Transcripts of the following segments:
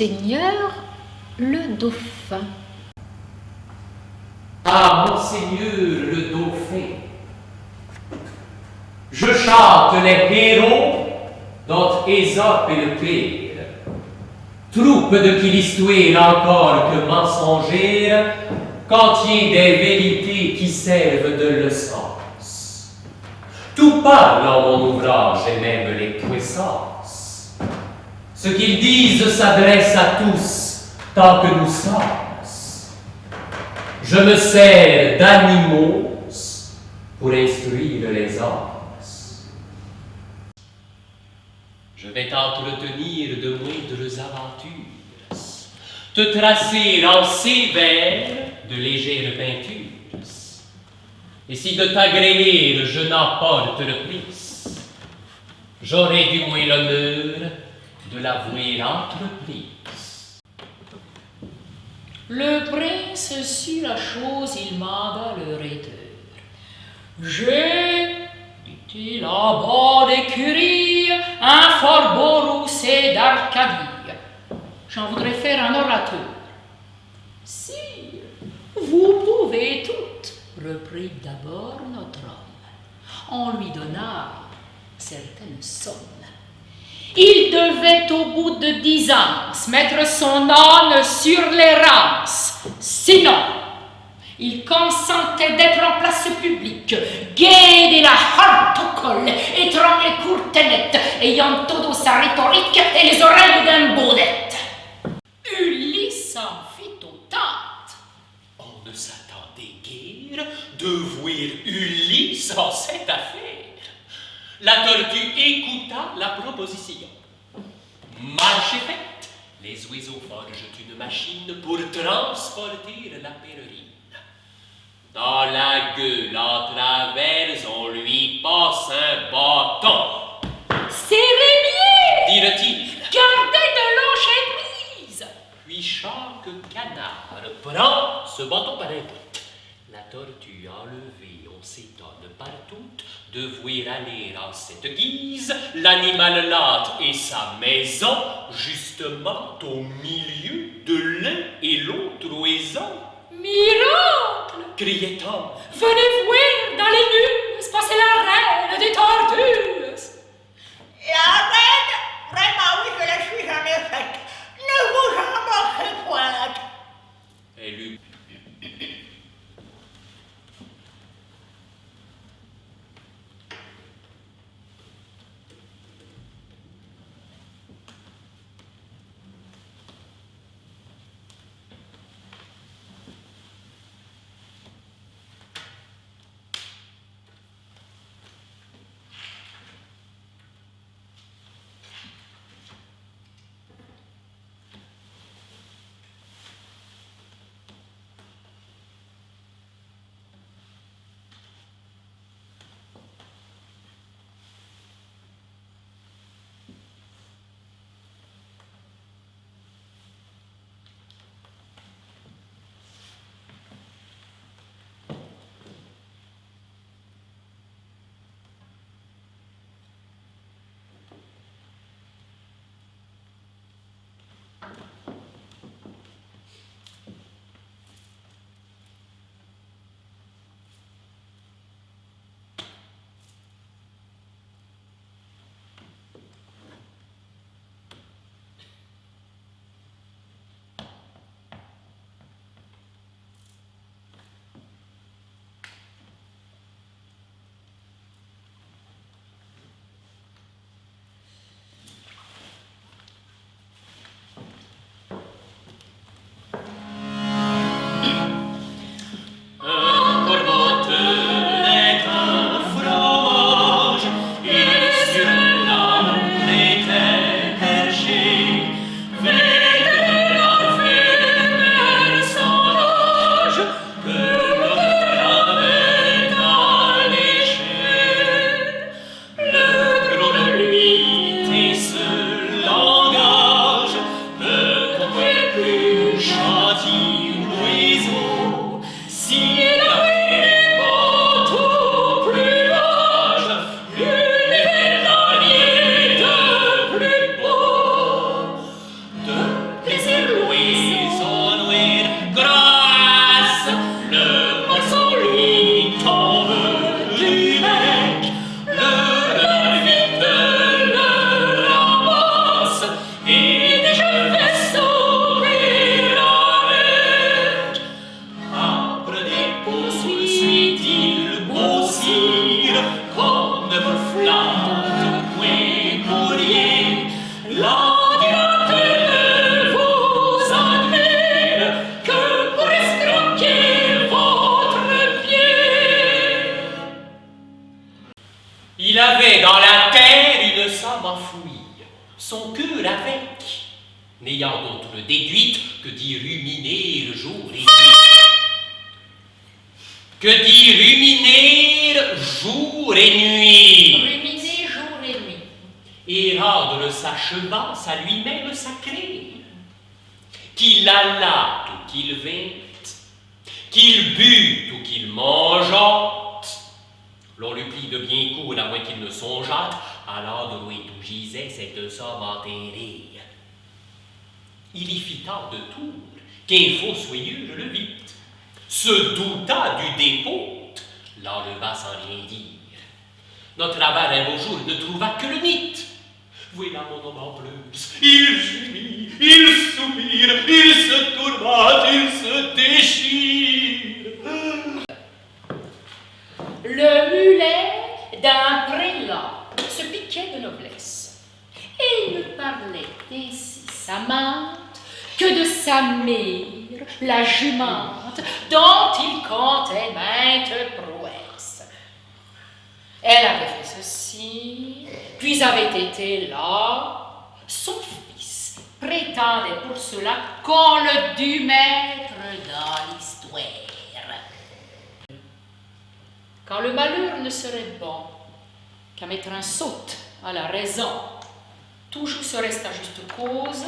Monseigneur le Dauphin. Ah, Monseigneur le Dauphin, je chante les héros dont Ésope est le père, troupe de qui l'histoire encore que mensongère, qu'entier des vérités qui servent de leçons. Tout parle en mon ouvrage et même les puissances. Ce qu'ils disent s'adresse à tous tant que nous sommes. Je me sers d'animaux pour instruire les hommes. Je vais t'entretenir de moindres aventures, te tracer en sévère de légères peintures. Et si de t'agréer je n'emporte le prix, j'aurai du moins l'honneur de l'avouer entreprise. Le prince sut la chose, il manda le rhéteur. J'ai, dit-il, en bord d'écurie, un fort beau rousset d'Arcadie. J'en voudrais faire un orateur. Sire, vous pouvez toutes, reprit d'abord notre homme. On lui donna certaines sommes. Il devait au bout de 10 ans mettre son âne sur les rances. Sinon, il consentait d'être en place publique, guider la halte au col, étrangler courtenette, ayant tout sa rhétorique et les oreilles d'un baudette. Ulysse en fit autant. On ne s'attendait guère de voir Ulysse en cette affaire. La tortue écouta la proposition. Marche est faite. Les oiseaux forgent une machine pour transporter la pèlerine. Dans la gueule en travers, on lui passe un bâton. Serrez bien, Dit-il. gardez de l'eau chez prise. Puis chaque canard prend ce bâton par un bout. La tortue enlevée, on s'étonne partout de voir aller en cette guise l'animal lâtre et sa maison, justement au milieu de l'un et l'autre oison. Miracle! Criait-on. Venez voir dans les nues, passer la reine des tortues. La reine, vraiment oui, je la suis en effet. Ne vous en moquez point. Elle eut enfouir son cœur avec, n'ayant d'autre déduite que d'y ruminer jour et nuit. Que d'y ruminer jour et nuit. Ruminer jour et nuit. Et rendre sa chevance à lui-même sacré. Qu'il allât ou qu'il vînt, qu'il but ou qu'il mangeât, l'on lui prit de bien court à moins qu'il ne songeât à l'endroit où gisait cette somme enterrée. Il y fit tant de tours qu'un fossoyeur le vit, se douta du dépôt, l'enleva sans rien dire. Notre avare un beau jour ne trouva que le nid. Voilà mon homme en plus, il gémit, il soupire, il se tourmente, il se déchire. Le mulet d'un prélat se piquait de noblesse et ne parlait ainsi sa mante que de sa mère, la jumante, dont il comptait maintes prouesses. Elle avait fait ceci, puis avait été là. Son fils prétendait pour cela qu'on le dût mettre dans l'histoire. Quand le malheur ne serait bon qu'à mettre un sot à la raison, toujours se reste à juste cause,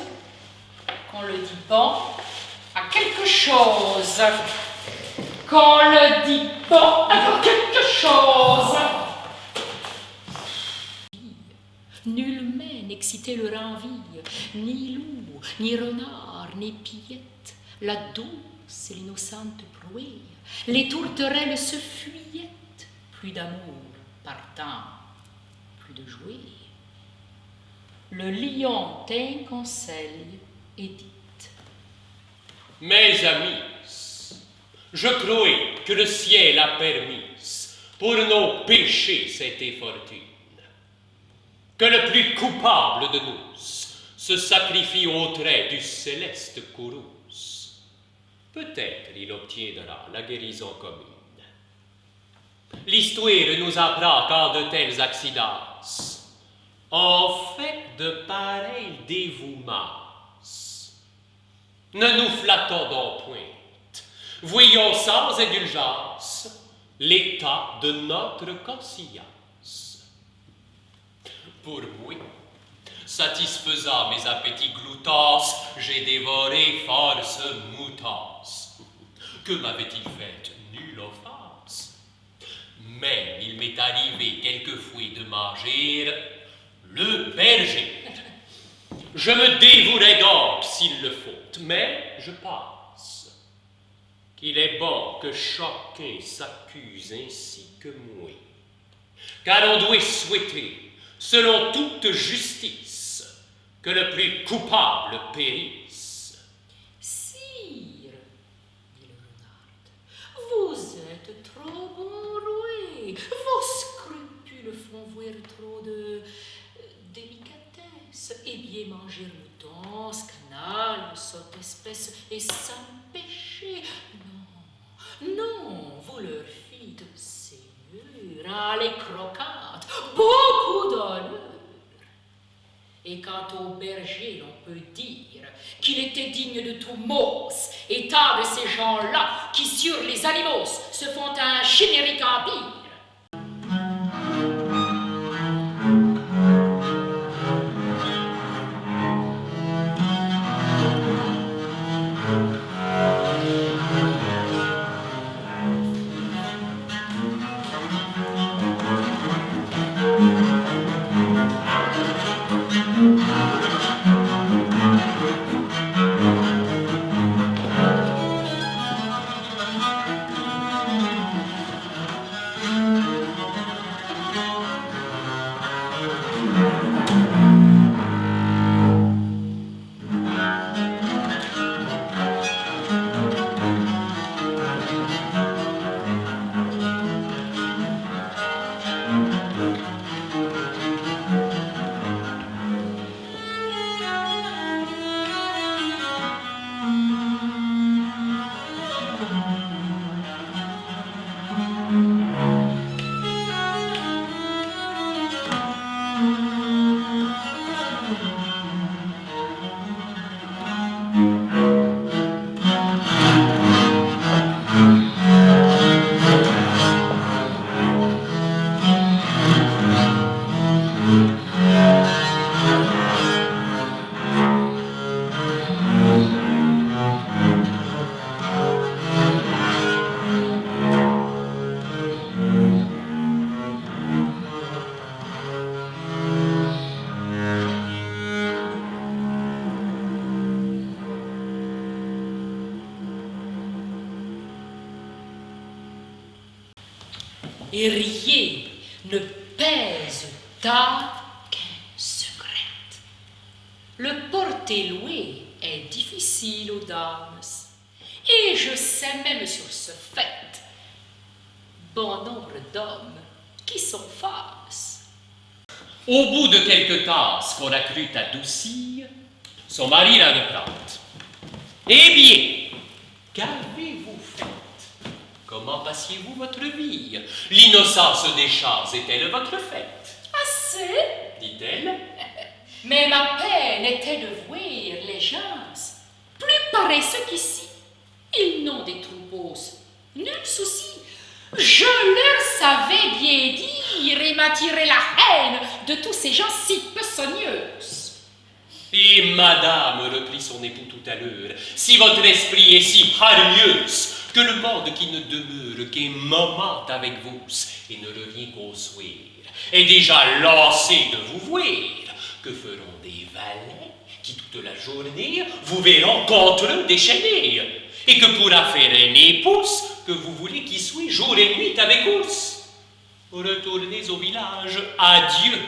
qu'on le dit bon à quelque chose, qu'on le dit bon à quelque chose. Nullement n'excitait leur envie, ni loup, ni renard, ni pillette, la douce et l'innocente prouée, les tourterelles se fuyaient, plus d'amour partant, plus de jouer. Le lion tint conseil et dit: Mes amis, je crois que le ciel a permis pour nos péchés cette infortune, que le plus coupable de nous se sacrifie au trait du céleste Courrouce. Peut-être il obtiendra la guérison commune. L'histoire nous apprend qu'en de tels accidents, on fait de pareils dévouements. Ne nous flattons donc point. Voyons sans indulgence l'état de notre conscience. Pour moi, satisfaisant mes appétits gloutants, j'ai dévoré force moutants. Que m'avait-il fait? Nulle offense. Mais il m'est arrivé quelquefois de manger le berger. Je me dévouerai donc s'il le faut, mais je pense qu'il est bon que chacun s'accuse ainsi que moi. Car on doit souhaiter, selon toute justice, que le plus coupable périsse. Sire, dit le renard, vous êtes trop bon roué. Vos scrupules font voir trop de délicatesse. Et bien manger mouton, scanal, sotte espèce et sans péché. Non, non, vous leur fîtes seigneur, à les croquantes, beaucoup d'honneur. Et quant au berger, l'on peut dire qu'il était digne de tout mos, état de ces gens-là qui, sur les animaux, se font un chimérique empire. et rien ne pèse tant qu'un secret. Le porter loué est difficile aux dames, et je sais même sur ce fait bon nombre d'hommes qui sont fasses. Au bout de quelques tasses qu'on a cru adoucir, son mari la replante. Eh bien, qu'avez-vous fait? Comment passiez-vous votre vie? L'innocence des chats est-elle votre fête? Assez, Dit-elle. mais ma peine était de voir les gens plus paresseux qu'ici. Ils n'ont des troupeaux, nul souci. Je leur savais bien dire et m'attirer la haine de tous ces gens si peçonnieuses. Et madame, reprit son époux tout à l'heure, si votre esprit est si hargneux que le monde qui ne demeure qu'un moment avec vous et ne revient qu'au soir est déjà lassé de vous voir, que feront des valets qui toute la journée vous verront contre eux déchaînés, et que pourra faire un épouse que vous voulez qu'il soit jour et nuit avec vous? Retournez au village, adieu.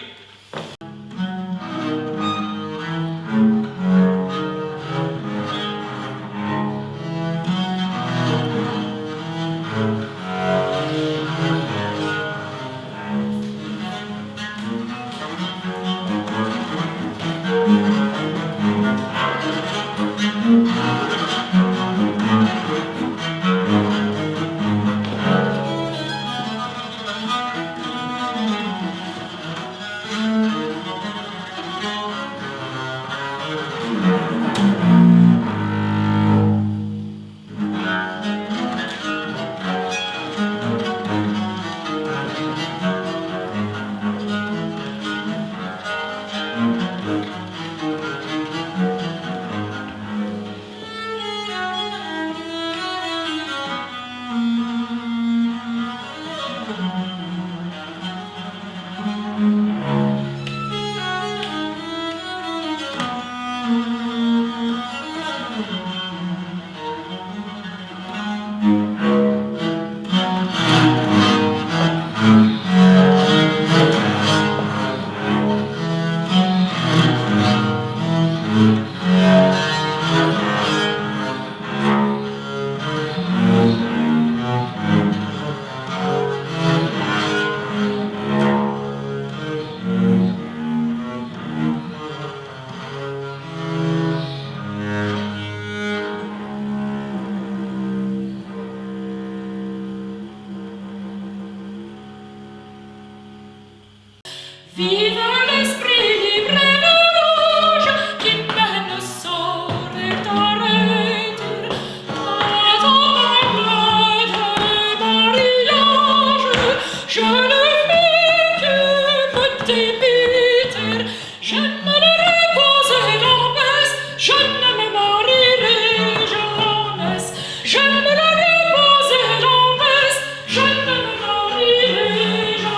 Vive l'esprit libre et rouge qui mène sans arrêter à ton de mariage. Je ne fais que me débiter, je ne le reposerai jamais, je ne me marierai jamais, je ne le reposerai jamais, je ne me marierai jamais.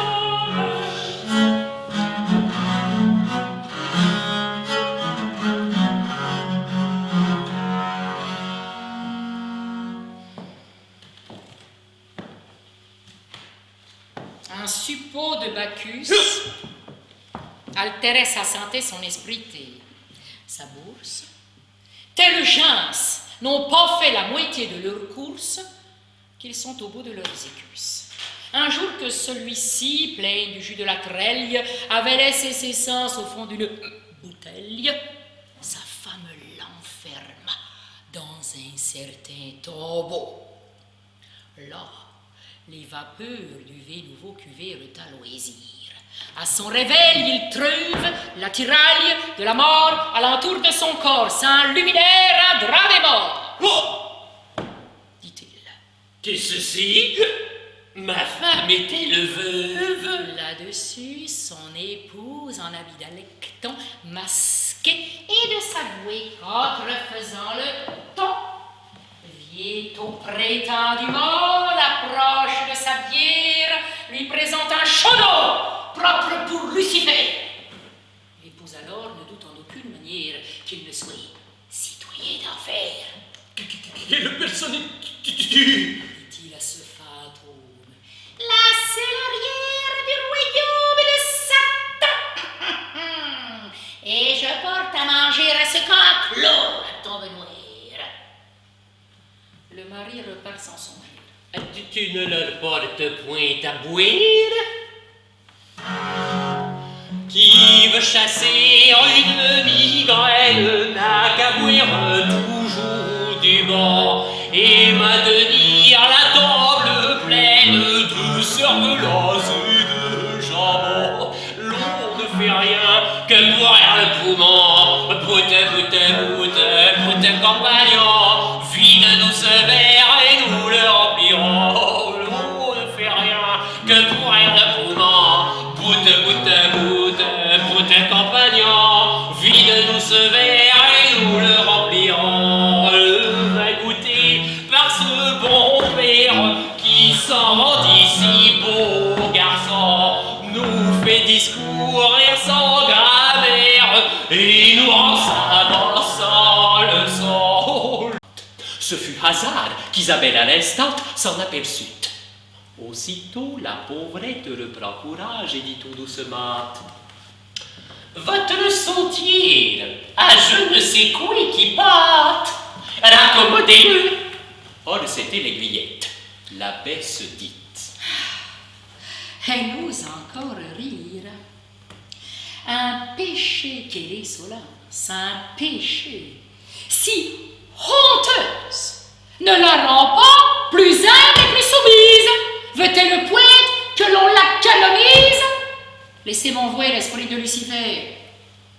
Un suppôt de Bacchus altérait sa santé, son esprit et sa bourse. Tels gens n'ont pas fait la moitié de leur course qu'ils sont au bout de leurs écus. Un jour que celui-ci, plein du jus de la treille, avait laissé ses sens au fond d'une bouteille, sa femme l'enferma dans un certain tombeau. Là, les vapeurs du vin nouveau cuvèrent à loisir. À son réveil, il trouve la tiraille de la mort alentour de son corps, sans luminaire à drap des morts. Oh! Dit-il. Qu'est-ce ceci? Ma femme était-elle veuve? Là-dessus, son épouse, en habit d'alecton, masqué, et de s'avouer, contrefaisant le ton, vient au prétendument l'approche de sa bière, lui présente un chaudeau propre pour Lucifer. L'épouse alors ne doute en aucune manière qu'il ne soit citoyen d'enfer. Quelle personne dit-il Dit-il à ce fantôme. Là, c'est sans songer. Tu ne leur portes point à boire? Qui veut chasser une migraine n'a qu'à boire toujours du bon et maintenir la table pleine de cervelas et de jambon. L'on ne fait rien que boire le poumon. Poute, compagnon, vide nous ce verre et nous le remplirons. L'on ne fait rien que boire le poumon. Poute, compagnon, vide-nous ce verre et nous le remplirons. Le vin goûté par ce bon père qui s'en rend d'ici, beau garçon, nous fait discourir sans grammaire et nous rend savants sans leçon. Ce fut hasard qu'Isabelle à l'instant s'en aperçut. Aussitôt, la pauvrette reprend courage et dit tout doucement: votre sautier a je ne sais quoi qui pâte. Raccommodez-le. Or, c'était l'aiguillette, la baisse dite. Elle ose encore rire. Un péché qu'elle est solence, un péché si honteuse, ne la rend pas plus humble et plus soumise. Veut-elle point que l'on la canonise? Laissez m'envoyer l'esprit de Lucifer.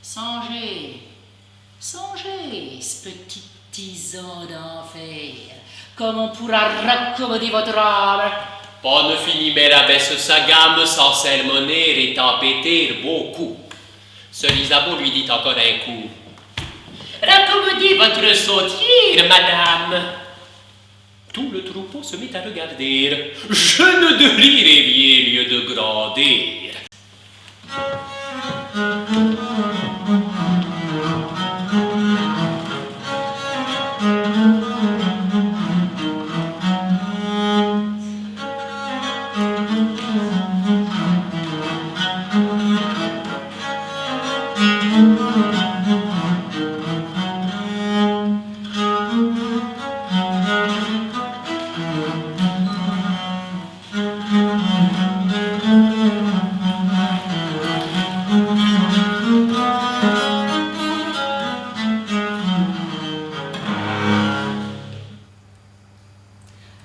Songez, ce petit tison d'enfer, comme on pourra raccommoder votre âme. Pas ne finit mais la baisse sa gamme sans sermonner et tempêter beaucoup. Seul Isabeau lui dit encore un coup: raccommodez votre sautier, madame. Tout le troupeau se mit à regarder. Je ne délirai bien lieu de grandir.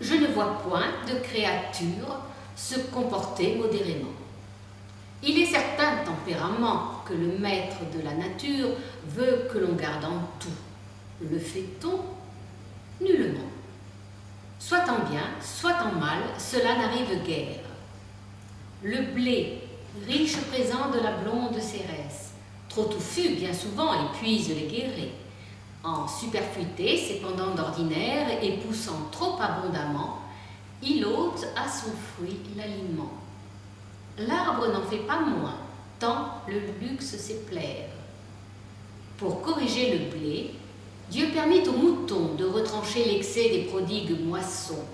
Je ne vois point de créature se comporter modérément. Il est certain tempérament que le maître de la nature veut que l'on garde en tout. Le fait-on? Nullement. Soit en bien, soit en mal, cela n'arrive guère. Le blé, riche présent de la blonde cérès, trop touffu bien souvent épuise les guérets. En superfluité, cependant d'ordinaire, et poussant trop abondamment, il ôte à son fruit l'aliment. L'arbre n'en fait pas moins, tant le luxe sait plaire. Pour corriger le blé, Dieu permit aux moutons de retrancher l'excès des prodigues moissons.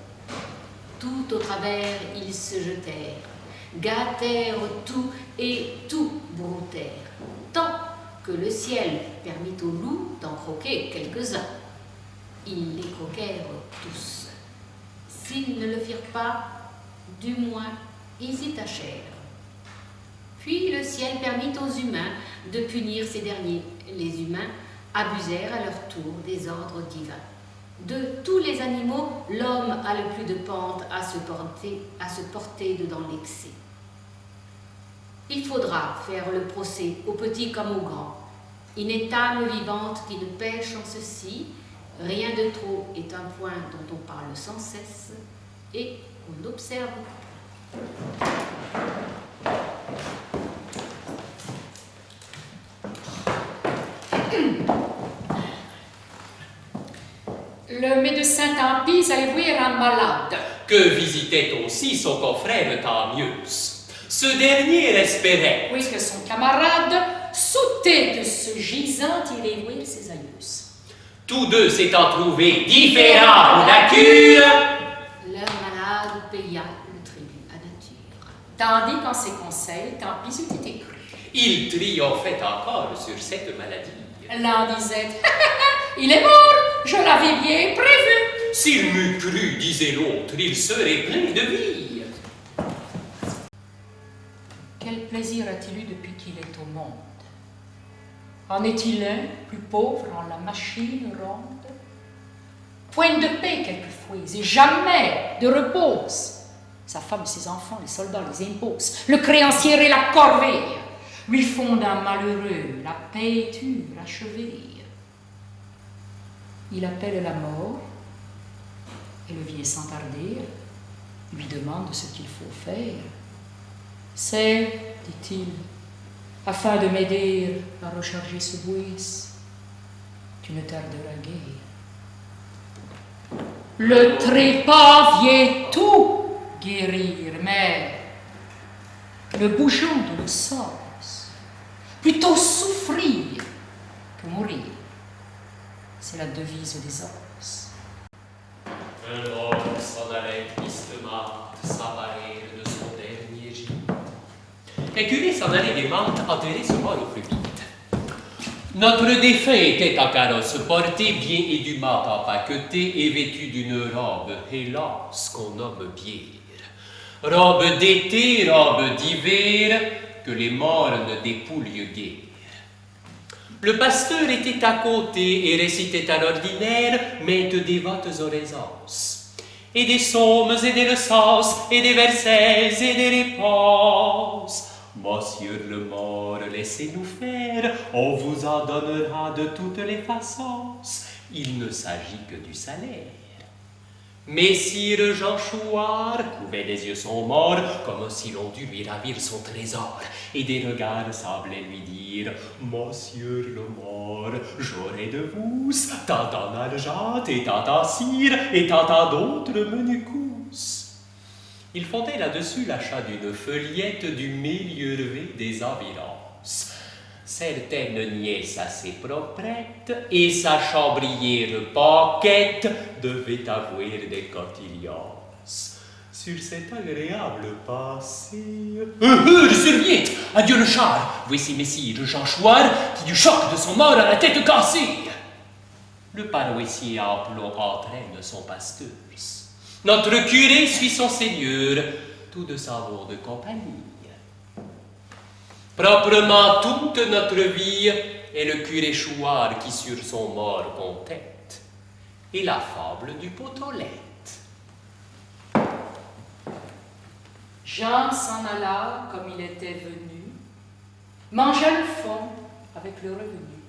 Tout au travers ils se jetèrent, gâtèrent tout et tout broutèrent, tant que le ciel permit aux loups d'en croquer quelques-uns. Ils les croquèrent tous. S'ils ne le firent pas, du moins ils y tâchèrent. Puis le ciel permit aux humains de punir ces derniers. Les humains abusèrent à leur tour des ordres divins. De tous les animaux, l'homme a le plus de pente à se porter dedans l'excès. Il faudra faire le procès aux petits comme aux grands. Il n'est âme vivante qui ne pêche en ceci. Rien de trop est un point dont on parle sans cesse et qu'on observe. Le médecin Tampis allait voir un malade. Que visitait aussi son confrère Tammius. Ce dernier espérait. Oui, que son camarade sautait de ce gisant irait voir ses aïeux. Tous deux s'étant trouvés différents pour la cure, Leur malade paya le tribut à nature. Tandis qu'en ses conseils, Tampis eût été cru. il triomphait encore sur cette maladie. L'un disait: il est mort, je l'avais bien prévu. S'il m'eût cru, disait l'autre, il serait plein de vie. Quel plaisir a-t-il eu depuis qu'il est au monde? En est-il un plus pauvre en la machine ronde? Point de paix quelquefois, et jamais de repose. Sa femme, ses enfants, les soldats les imposent. Le créancier et la corvée lui font d'un malheureux la peinture achevée. Il appelle la mort et le vient sans tarder, lui demande ce qu'il faut faire. C'est, dit-il, afin de m'aider à recharger ce buis, tu ne tarderas guère. Le trépas vient tout guérir, mais le bougeon d'une sauce, plutôt souffrir que mourir, c'est la devise des os. Un homme s'en allait tristement s'emparer de son dernier gîte. Un curé s'en allait des Mantes enterrer ce mort au plus vite. Notre défunt était en carrosse, porté bien et dûment empaqueté et vêtu d'une robe, hélas, qu'on nomme bière. Robe d'été, robe d'hiver, que les mornes dépouillent guère. Le pasteur était à côté et récitait à l'ordinaire maintes dévotes oraisons, et des psaumes et des recenses, et des versets et des réponses. Monsieur le mort, laissez-nous faire, on vous en donnera de toutes les façons. Il ne s'agit que du salaire. Messire Jean Chouard couvait les yeux son mort, comme si l'on dût lui ravir son trésor, et des regards semblaient lui dire: Monsieur le mort, j'aurai de vous tant en argent, et tant en cire, et tant en d'autres menus cousses. Il fondait là-dessus l'achat d'une feuillette du milieu levé des environs. Certaines nièces assez proprettes et sa chambrière paquette devaient avouer des cotillons. Sur cet agréable passé... je surviens! Adieu le char! Voici messire Jean Chouard qui du choc de son mort a la tête cassée. Le paroissier en plomb entraîne son pasteur. Notre curé suit son seigneur, tout de savon de compagnie. Proprement toute notre vie est le curé Chouard qui sur son mort contête, et la fable du potolette. Jean s'en alla comme il était venu, mangea le fond avec le revenu.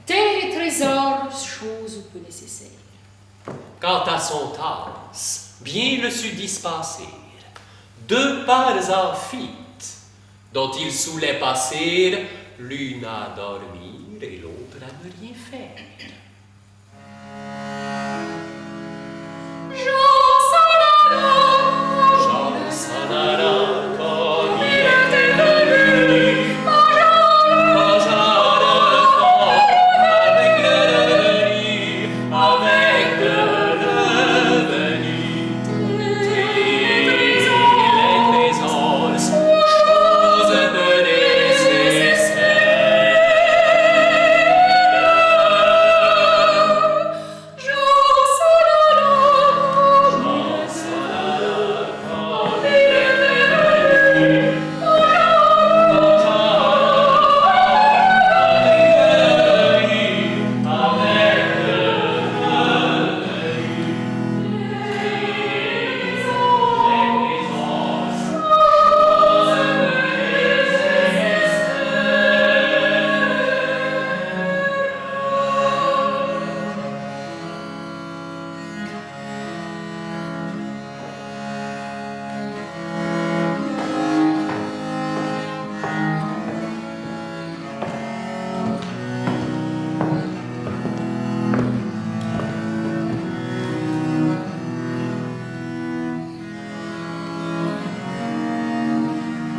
Terre et trésors, chose peu nécessaire. Quant à son tasse, bien le sut dispenser, 2 parts en fit, dont il saoulait passer, l'une à dormir et l'autre à ne rien faire.